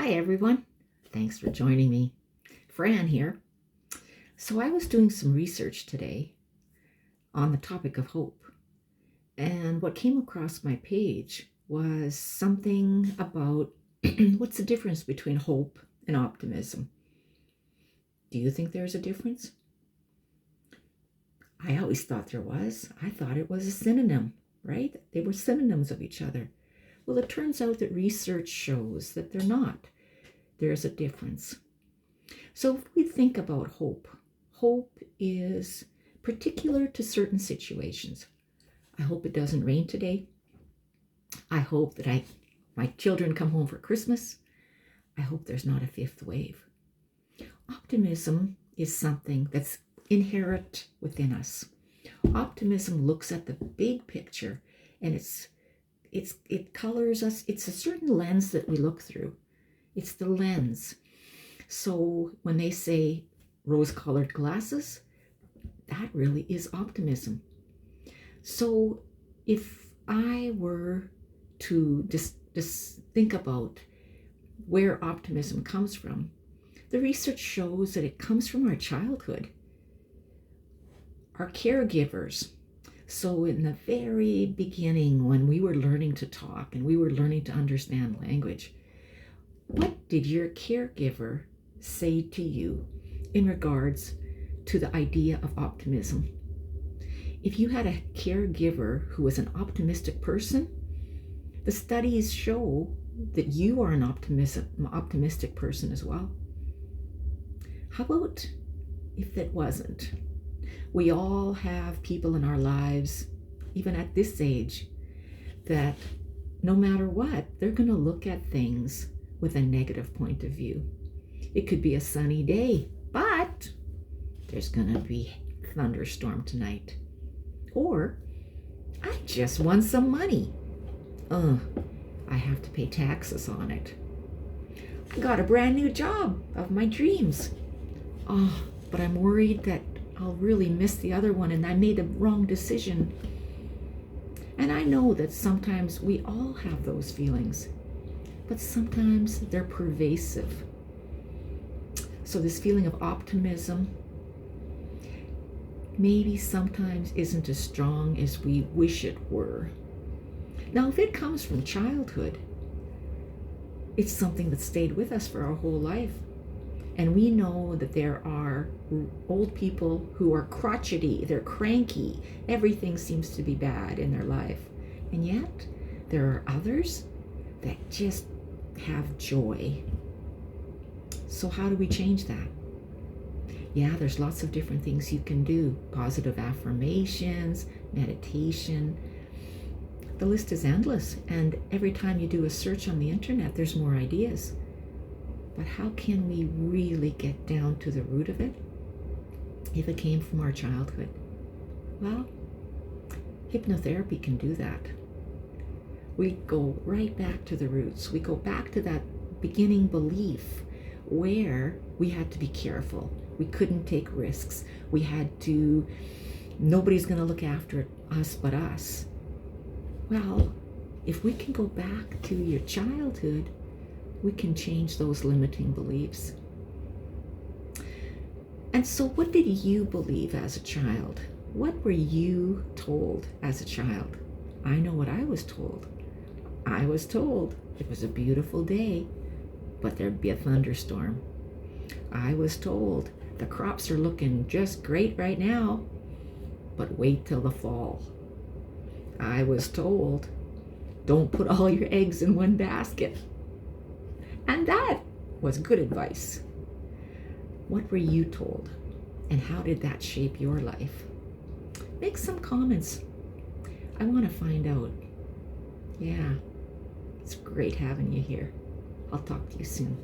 Hi everyone, thanks for joining me. Fran here. So I was doing some research today on the topic of hope, and what came across my page was something about what's the difference between hope and optimism. Do you think there's a difference? I always thought there was. I thought it was a synonym, right? They were synonyms of each other. Well, it turns out that research shows that they're not. There's a difference. So if we think about hope, hope is particular to certain situations. I hope it doesn't rain today. I hope that my children come home for Christmas. I hope there's not a fifth wave. Optimism is something that's inherent within us. Optimism looks at the big picture, and it colors us. It's a certain lens that we look through. It's the lens. So when they say rose-colored glasses, that really is optimism. So if I were to just think about where optimism comes from, the research shows that it comes from our childhood, our caregivers. So in the very beginning, when we were learning to talk and we were learning to understand language, what did your caregiver say to you in regards to the idea of optimism? If you had a caregiver who was an optimistic person, the studies show that you are an optimistic person as well. How about if that wasn't? We all have people in our lives, even at this age, that no matter what, they're going to look at things with a negative point of view. It could be a sunny day, but there's going to be a thunderstorm tonight. Or, I just won some money. I have to pay taxes on it. I got a brand new job of my dreams. But I'm worried that I'll really miss the other one and I made a wrong decision. And I know that sometimes we all have those feelings, but sometimes they're pervasive. So this feeling of optimism maybe sometimes isn't as strong as we wish it were. Now, if it comes from childhood, it's something that stayed with us for our whole life. And we know that there are old people who are crotchety, they're cranky, everything seems to be bad in their life. And yet, there are others that just have joy. So how do we change that? Yeah, there's lots of different things you can do. Positive affirmations, meditation. The list is endless. And every time you do a search on the internet, there's more ideas. But how can we really get down to the root of it if it came from our childhood? Well, hypnotherapy can do that. We go right back to the roots. We go back to that beginning belief where we had to be careful. We couldn't take risks. We had to, nobody's going to look after us but us. Well, if we can go back to your childhood, we can change those limiting beliefs. And so what did you believe as a child? What were you told as a child? I know what I was told. I was told it was a beautiful day, but there'd be a thunderstorm. I was told the crops are looking just great right now, but wait till the fall. I was told, don't put all your eggs in one basket. And that was good advice. What were you told? And how did that shape your life? Make some comments. I want to find out. Yeah, it's great having you here. I'll talk to you soon.